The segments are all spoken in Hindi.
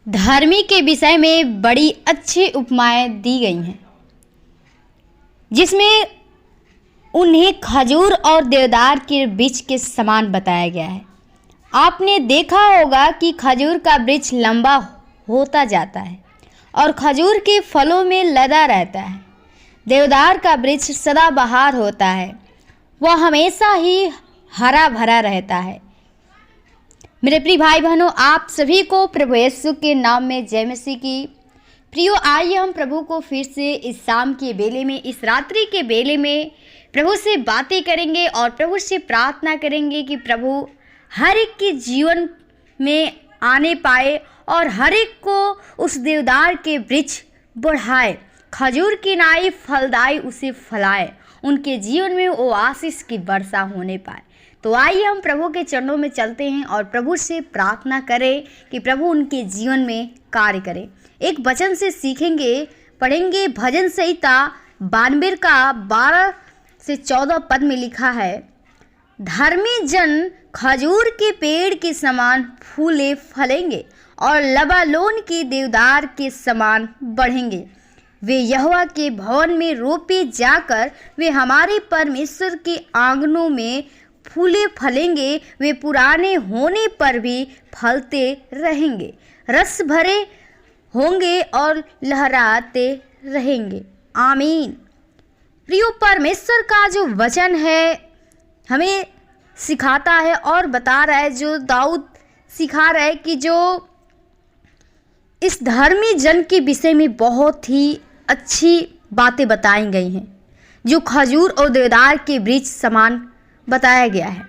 धर्मी के विषय में बड़ी अच्छी उपमाएं दी गई हैं, जिसमें उन्हें खजूर और देवदार के वृक्ष के समान बताया गया है। आपने देखा होगा कि खजूर का वृक्ष लंबा होता जाता है और खजूर के फलों में लदा रहता है। देवदार का वृक्ष सदाबहार होता है, वह हमेशा ही हरा भरा रहता है। मेरे प्रिय भाई बहनों, आप सभी को प्रभु यीशु के नाम में जय मसीह की। प्रियो, आइए हम प्रभु को फिर से इस शाम के बेले में, इस रात्रि के बेले में प्रभु से बातें करेंगे और प्रभु से प्रार्थना करेंगे कि प्रभु हर एक के जीवन में आने पाए और हर एक को उस देवदार के वृक्ष बढ़ाए, खजूर की नाई फलदाई उसे फलाए, उनके जीवन में वो आशीष की वर्षा होने पाए। तो आइए हम प्रभु के चरणों में चलते हैं और प्रभु से प्रार्थना करें कि प्रभु उनके जीवन में कार्य करें। एक वचन से सीखेंगे, पढ़ेंगे। भजन संहिता 92 का 12 से 14 पद में लिखा है, धर्मी जन खजूर के पेड़ के समान फूले फलेंगे और लबालोन के देवदार के समान बढ़ेंगे। वे यहोवा के भवन में रोपे जाकर वे हमारे परमेश्वर के आंगनों में फूले फलेंगे। वे पुराने होने पर भी फलते रहेंगे, रस भरे होंगे और लहराते रहेंगे। आमीन। प्रियो, परमेश्वर का जो वचन है हमें सिखाता है और बता रहा है, जो दाऊद सिखा रहा है कि जो इस धर्मी जन के विषय में बहुत ही अच्छी बातें बताई गई हैं, जो खजूर और देवदार के वृक्ष समान बताया गया है।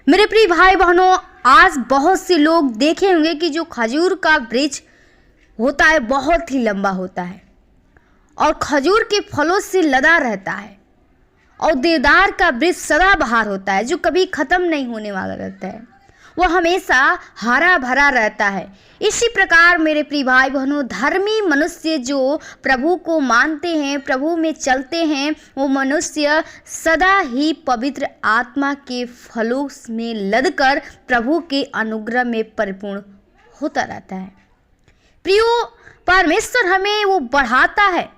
मेरे प्रिय भाई बहनों, आज बहुत से लोग देखे होंगे कि जो खजूर का वृक्ष होता है बहुत ही लंबा होता है और खजूर के फलों से लदा रहता है, और देवदार का वृक्ष सदाबहार होता है, जो कभी खत्म नहीं होने वाला रहता है, वह हमेशा हरा भरा रहता है। इसी प्रकार मेरे प्रिय भाई बहनों, धर्मी मनुष्य जो प्रभु को मानते हैं, प्रभु में चलते हैं, वो मनुष्य सदा ही पवित्र आत्मा के फलों में लदकर प्रभु के अनुग्रह में परिपूर्ण होता रहता है। प्रियो, परमेश्वर हमें वो बढ़ाता है,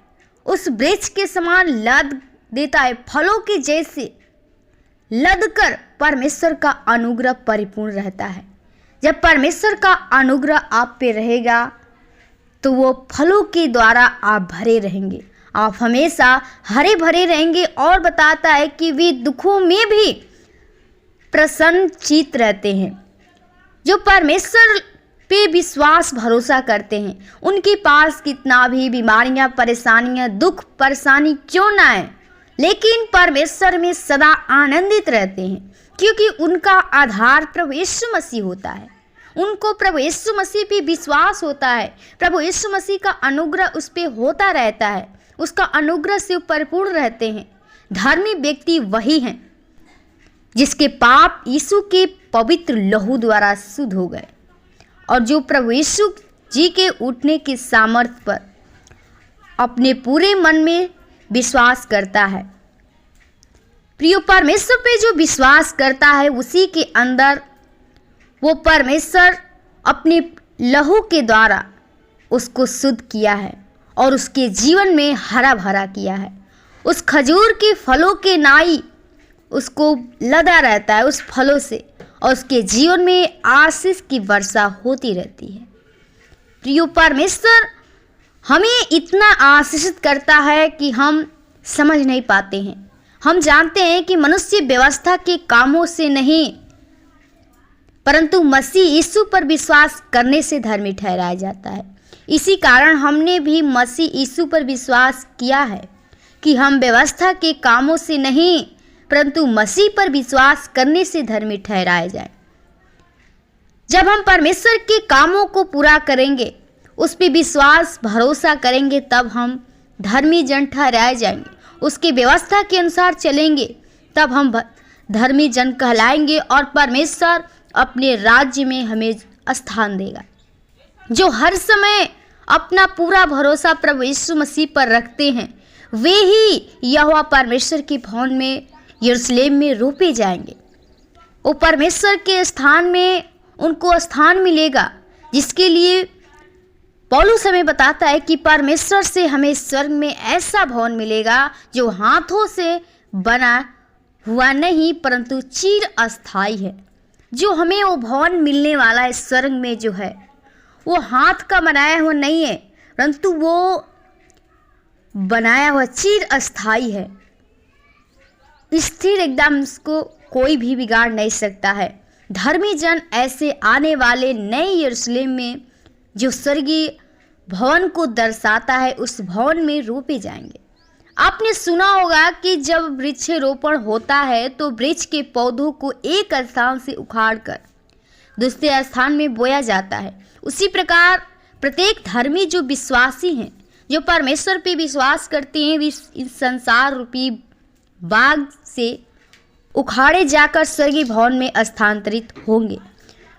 उस वृक्ष के समान लद देता है, फलों के जैसे लदकर परमेश्वर का अनुग्रह परिपूर्ण रहता है। जब परमेश्वर का अनुग्रह आप पे रहेगा तो वो फलों के द्वारा आप भरे रहेंगे, आप हमेशा हरे भरे रहेंगे। और बताता है कि वे दुखों में भी प्रसन्न चित्त रहते हैं। जो परमेश्वर पे विश्वास भरोसा करते हैं, उनके पास कितना भी बीमारियां, परेशानियां, दुख परेशानी क्यों ना आए, लेकिन परमेश्वर में सदा आनंदित रहते हैं, क्योंकि उनका आधार प्रभु यीशु मसीह होता है। उनको प्रभु यीशु मसीह पे विश्वास होता है, प्रभु यीशु मसीह का अनुग्रह उस पे होता रहता है, उसका अनुग्रह से परिपूर्ण रहते हैं। धर्मी व्यक्ति वही हैं जिसके पाप यीशु के पवित्र लहू द्वारा शुद्ध हो गए और जो प्रभु यीशु जी के उठने के सामर्थ्य पर अपने पूरे मन में विश्वास करता है। प्रियो, परमेश्वर पे जो विश्वास करता है उसी के अंदर वो परमेश्वर अपने लहू के द्वारा उसको शुद्ध किया है और उसके जीवन में हरा भरा किया है। उस खजूर के फलों के नाई उसको लदा रहता है उस फलों से, और उसके जीवन में आशीष की वर्षा होती रहती है। प्रियो, परमेश्वर हमें इतना आशीषित करता है कि हम समझ नहीं पाते हैं। हम जानते हैं कि मनुष्य व्यवस्था के कामों से नहीं, परंतु मसीह यीशु पर विश्वास करने से धर्मी ठहराया जाता है। इसी कारण हमने भी मसीह यीशु पर विश्वास किया है कि हम व्यवस्था के कामों से नहीं, परंतु मसीह पर विश्वास करने से धर्मी ठहराए जाए। जब हम परमेश्वर के कामों को पूरा करेंगे, उस पर विश्वास भरोसा करेंगे, तब हम धर्मी जन ठहराए जाएंगे। उसकी व्यवस्था के अनुसार चलेंगे, तब हम धर्मी जन कहलाएंगे और परमेश्वर अपने राज्य में हमें स्थान देगा। जो हर समय अपना पूरा भरोसा प्रभु यीशु मसीह पर रखते हैं, वे ही यहोवा परमेश्वर के भवन में यरूशलेम में रोपे जाएंगे। वो परमेश्वर के स्थान में उनको स्थान मिलेगा, जिसके लिए पौलुस हमें बताता है कि परमेश्वर से हमें स्वर्ग में ऐसा भवन मिलेगा जो हाथों से बना हुआ नहीं परंतु चिर अस्थायी है। जो हमें वो भवन मिलने वाला है स्वर्ग में जो है वो हाथ का बनाया हुआ नहीं है परंतु वो बनाया हुआ चिर अस्थायी है, स्थिर एकदम, उसको कोई भी बिगाड़ नहीं सकता है। धर्मी जन ऐसे आने वाले नए यरूशलेम में जो स्वर्गीय भवन को दर्शाता है उस भवन में रोपे जाएंगे। आपने सुना होगा कि जब वृक्षारोपण होता है तो वृक्ष के पौधों को एक स्थान से उखाड़कर दूसरे स्थान में बोया जाता है। उसी प्रकार प्रत्येक धर्मी जो विश्वासी हैं, जो परमेश्वर पे विश्वास करते हैं, इस संसार रूपी बाग से उखाड़े जाकर स्वर्गीय भवन में स्थानांतरित होंगे।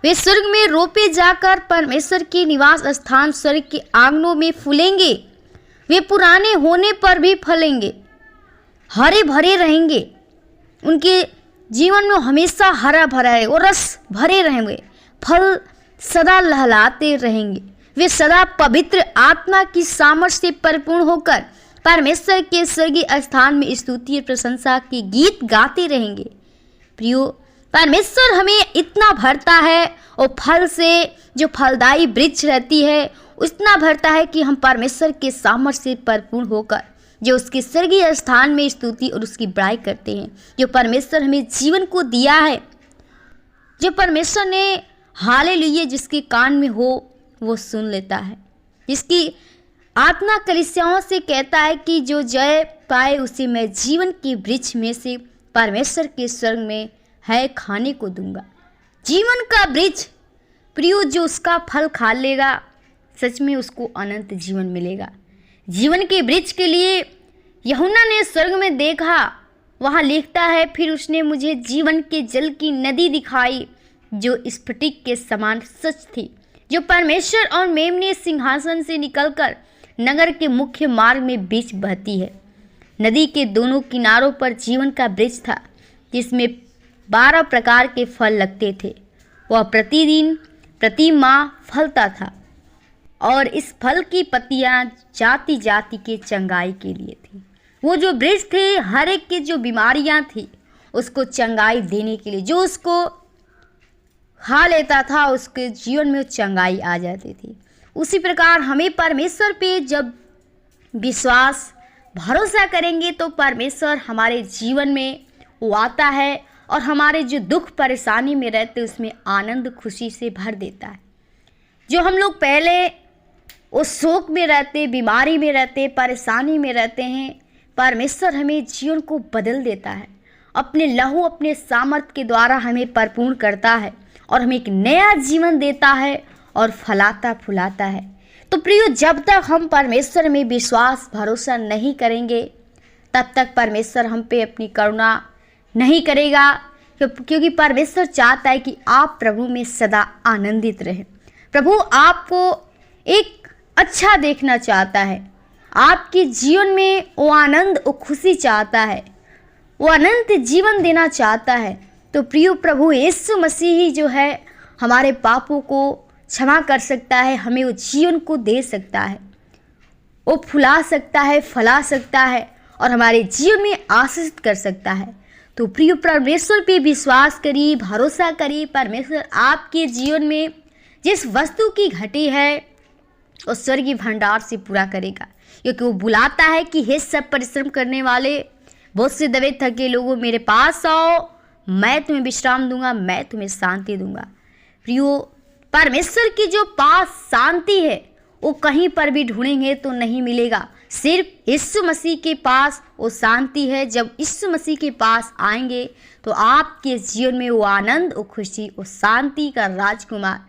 वे स्वर्ग में रोपे जाकर परमेश्वर के निवास स्थान स्वर्ग के आंगनों में फूलेंगे। वे पुराने होने पर भी फलेंगे, हरे भरे रहेंगे। उनके जीवन में हमेशा हरा भरा है और रस भरे रहेंगे, फल सदा लहलाते रहेंगे। वे सदा पवित्र आत्मा की सामर्थ्य से परिपूर्ण होकर परमेश्वर के स्वर्गीय स्थान में स्तुति और प्रशंसा के गीत गाते रहेंगे। प्रियो, परमेश्वर हमें इतना भरता है और फल से जो फलदायी वृक्ष रहती है उतना भरता है कि हम परमेश्वर के सामर्थ्य से परिपूर्ण होकर जो उसके स्वर्गीय स्थान में स्तुति और उसकी बड़ाई करते हैं। जो परमेश्वर हमें जीवन को दिया है, जो परमेश्वर ने हालेलुया जिसके कान में हो वो सुन लेता है, जिसकी आत्मा कलीसियाओं से कहता है कि जो जय पाए उसे मैं जीवन के वृक्ष में से परमेश्वर के स्वर्ग में है खाने को दूंगा। जीवन का वृक्ष प्रियो, जो उसका फल खा लेगा सच में उसको अनंत जीवन मिलेगा। जीवन के वृक्ष के लिए यूहन्ना ने स्वर्ग में देखा, वहाँ लिखता है, फिर उसने मुझे जीवन के जल की नदी दिखाई जो स्फटिक के समान सच थी, जो परमेश्वर और मेमने सिंहासन से निकलकर नगर के मुख्य मार्ग में बीच बहती है। नदी के दोनों किनारों पर जीवन का वृक्ष था जिसमें 12 प्रकार के फल लगते थे। वह प्रतिदिन प्रति माह फलता था और इस फल की पत्तियां जाति जाति के चंगाई के लिए थी। वो जो वृक्ष थे हर एक की जो बीमारियां थी उसको चंगाई देने के लिए, जो उसको खा लेता था उसके जीवन में चंगाई आ जाती थी। उसी प्रकार हमें परमेश्वर पे जब विश्वास भरोसा करेंगे तो परमेश्वर हमारे जीवन में वो आता है और हमारे जो दुख परेशानी में रहते उसमें आनंद खुशी से भर देता है। जो हम लोग पहले उस शोक में रहते, बीमारी में रहते, परेशानी में रहते हैं, परमेश्वर हमें जीवन को बदल देता है, अपने लहू अपने सामर्थ के द्वारा हमें परिपूर्ण करता है और हमें एक नया जीवन देता है और फलाता फुलाता है। तो प्रियो, जब तक हम परमेश्वर में विश्वास भरोसा नहीं करेंगे तब तक परमेश्वर हम पे अपनी करुणा नहीं करेगा, क्योंकि परमेश्वर चाहता है कि आप प्रभु में सदा आनंदित रहें। प्रभु आपको एक अच्छा देखना चाहता है, आपके जीवन में वो आनंद वो खुशी चाहता है, वो अनंत जीवन देना चाहता है। तो प्रियो, प्रभु यीशु मसीह ही जो है हमारे पापों को क्षमा कर सकता है, हमें वो जीवन को दे सकता है, वो फुला सकता है, फला सकता है और हमारे जीवन में आशीषित कर सकता है। तो प्रिय, परमेश्वर पे विश्वास करिए, भरोसा करिए। परमेश्वर आपके जीवन में जिस वस्तु की घटी है उस स्वर्गीय भंडार से पूरा करेगा, क्योंकि वो बुलाता है कि हे सब परिश्रम करने वाले, बहुत से दबे थके लोगों, मेरे पास आओ, मैं तुम्हें विश्राम दूंगा, मैं तुम्हें शांति दूंगा। प्रियो, परमेश्वर की जो पास शांति है वो कहीं पर भी ढूंढेंगे तो नहीं मिलेगा, सिर्फ यीशु मसीह के पास वो शांति है। जब यीशु मसीह के पास आएंगे तो आपके जीवन में वो आनंद, वो खुशी, वो शांति का राजकुमार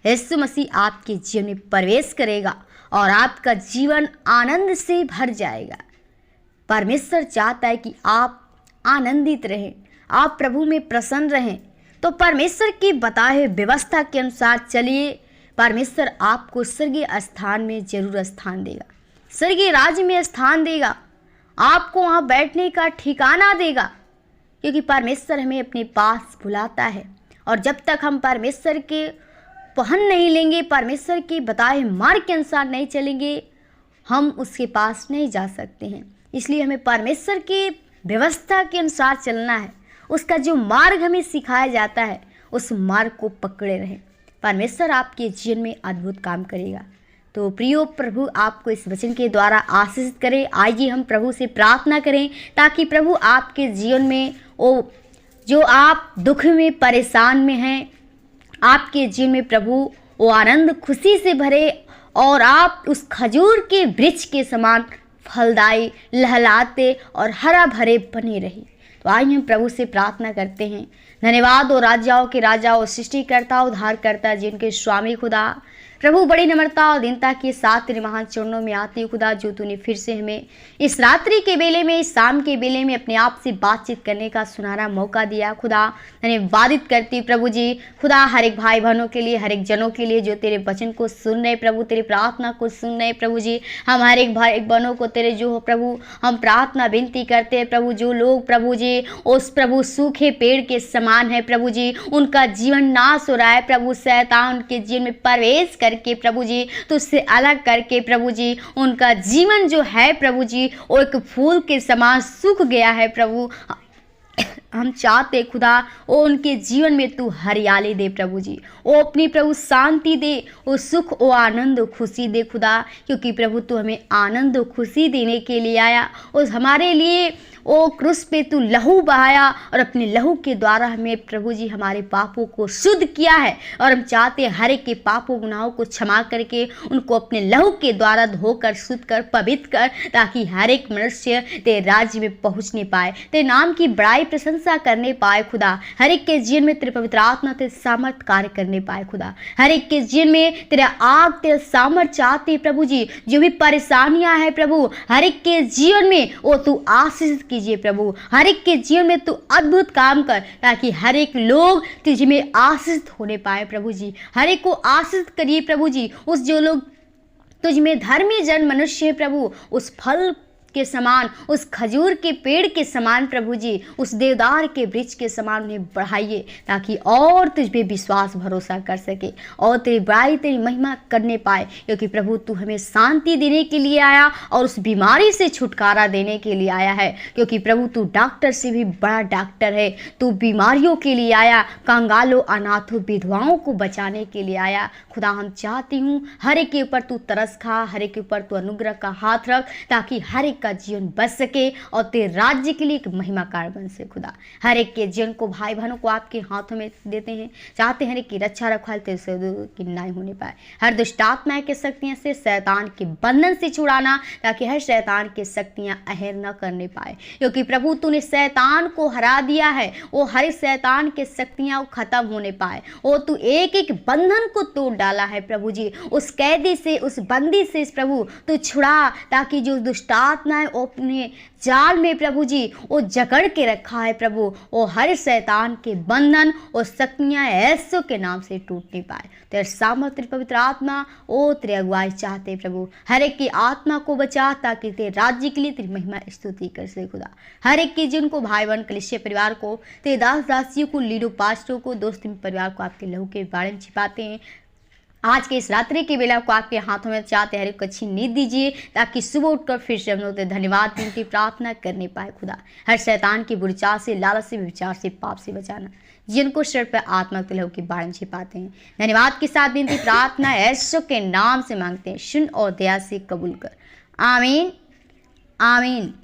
यीशु मसीह आपके जीवन में प्रवेश करेगा और आपका जीवन आनंद से भर जाएगा। परमेश्वर चाहता है कि आप आनंदित रहें, आप प्रभु में प्रसन्न रहें। तो परमेश्वर की बताए व्यवस्था के अनुसार चलिए, परमेश्वर आपको स्वर्गीय स्थान में जरूर स्थान देगा, स्वर्गीय राज्य में स्थान देगा, आपको वहाँ बैठने का ठिकाना देगा, क्योंकि परमेश्वर हमें अपने पास बुलाता है। और जब तक हम परमेश्वर के पहन नहीं लेंगे, परमेश्वर के बताए मार्ग के अनुसार नहीं चलेंगे, हम उसके पास नहीं जा सकते हैं। इसलिए हमें परमेश्वर की व्यवस्था के अनुसार चलना है। उसका जो मार्ग हमें सिखाया जाता है उस मार्ग को पकड़े रहें। परमेश्वर आपके जीवन में अद्भुत काम करेगा। तो प्रियो, प्रभु आपको इस वचन के द्वारा आशीषित करे। आइए हम प्रभु से प्रार्थना करें ताकि प्रभु आपके जीवन में वो जो आप दुख में परेशान में हैं, आपके जीवन में प्रभु वो आनंद खुशी से भरे और आप उस खजूर के वृक्ष के समान फलदायी, लहलाते और हरा भरे बने रहे। तो आइए हम प्रभु से प्रार्थना करते हैं। धन्यवाद और राजाओं के राजा और सृष्टिकर्ता उद्धारकर्ता जिनके स्वामी खुदा, प्रभु बड़ी नम्रता और दीनता के साथ तेरे महान चरणों में आती हूँ खुदा, जो तूने फिर से हमें इस रात्रि के बेले में, इस शाम के बेले में अपने आप से बातचीत करने का सुनहरा मौका दिया खुदा। धन्यवादित करती प्रभु जी खुदा, हर एक भाई बहनों के लिए, हर एक जनों के लिए जो तेरे वचन को सुन रहे प्रभु, तेरी प्रार्थना को सुन रहे प्रभु जी। हम हर एक भाई बहनों को तेरे जो हो प्रभु हम प्रार्थना विनती करते हैं प्रभु, जो लोग प्रभु जी उस प्रभु सूखे पेड़ के समान है प्रभु जी, उनका जीवन नाश हो रहा है प्रभु, शैतान के जीवन में प्रवेश करके प्रभु जी, तुझसे अलग करके प्रभु जी, उनका जीवन जो है प्रभु जी वो एक फूल के समान सूख गया है प्रभु। हम चाहते खुदा वो उनके जीवन में तू हरियाली दे प्रभु जी, वो अपनी प्रभु शांति दे, वो सुख, वो आनंद, वो खुशी दे खुदा, क्योंकि प्रभु तू हमें आनंद, खुशी देने के लिए आया। उस हमारे लिए ओ क्रूस पे तू लहू बहाया और अपने लहू के द्वारा हमें प्रभु जी हमारे पापों को शुद्ध किया है। और हम चाहते हैं हर एक के पापों गुनाहों को क्षमा करके उनको अपने लहू के द्वारा धोकर, शुद्ध कर, पवित्र कर, ताकि हर एक मनुष्य तेरे राज्य में पहुंचने पाए, तेरे नाम की बड़ाई प्रशंसा करने पाए खुदा। हर एक के जीवन में तेरे पवित्र आत्मा तेरे सामर्थ कार्य करने पाए खुदा। हर एक के जीवन में तेरा आग, तेरा सामर्थ चाहते प्रभु जी। जो भी परेशानियां हैं प्रभु, हर एक के जीवन में वो तू आशीष कीजिए प्रभु। हर एक के जीवन में तू अद्भुत काम कर, ताकि हर एक लोग तुझ में आशीष होने पाए प्रभु जी। हर एक को आशीष करिए प्रभु जी। उस जो लोग तुझ में धर्मी जन मनुष्य है प्रभु, उस फल के समान, उस खजूर के पेड़ के समान प्रभु जी, उस देवदार के वृक्ष के समान उन्हें बढ़ाइए, ताकि और तुझ पे विश्वास भरोसा कर सके और तेरी बड़ाई, तेरी महिमा करने पाए। क्योंकि प्रभु तू हमें शांति देने के लिए आया और उस बीमारी से छुटकारा देने के लिए आया है। क्योंकि प्रभु तू डॉक्टर से भी बड़ा डॉक्टर है। तू बीमारियों के लिए आया, कंगालों, अनाथों, विधवाओं को बचाने के लिए आया खुदा। हम चाहती हूँ हर एक के ऊपर तू तरस खा, हर एक के ऊपर तू अनुग्रह का हाथ रख, ताकि हर एक का जीवन बच सके और तेरे राज्य के लिए एक महिमा कार बन सके खुदा। हर एक के जीवन को, भाई बहनों को आपके हाथों में देते हैं। चाहते हैं कि रक्षा रखवाल तेरे से की नाई होने पाए। हर दुष्ट आत्मा के शक्तियां से, शैतान के बंधन से छुड़ाना, ताकि हर शैतान की शक्तियां अहर न करने पाए। क्योंकि प्रभु तूने शैतान को हरा दिया है, वो हर शैतान के शक्तियां खत्म होने पाए। वो तू एक एक बंधन को तोड़ डाला है प्रभु जी। उस कैदी से, उस बंदी से प्रभु तू छुड़ा, ताकि जो दुष्ट आत्मा है वो अपने जाल में प्रभु जी वो जकड़ के रखा है प्रभु, वो हर शैतान के बंधन और शक्तियां यीशु के नाम से टूट नहीं पाए। तेरे सामर्थ्य पवित्र आत्मा ओ तेरे अगुवाई चाहते प्रभु, हर एक की आत्मा को बचा, ताकि तेरे राज्य के लिए तेरी महिमा स्तुति कर सके खुदा। हर एक की जिनको भाई बहन, कलीसिया परिवार को, तेरे दास दासियों को, लीडो पास्टरों को, दोस्त परिवार को आपके लहू के बारे में छिपाते हैं। आज के इस रात्रि के बेला को आपके हाथों में चाहते हर एक अच्छी नींद दीजिए, ताकि सुबह उठकर फिर से हम लोग धन्यवाद विनती प्रार्थना करने पाए खुदा। हर शैतान की बुरी चाल से, लालच से, विचार से, पाप से बचाना, जिनको शरीर पर आत्मा के लहू के बारे में छिपाते हैं। धन्यवाद के साथ विनती प्रार्थना यीशु के नाम से मांगते हैं, सुन और दया से कबूल कर। आमीन, आमीन।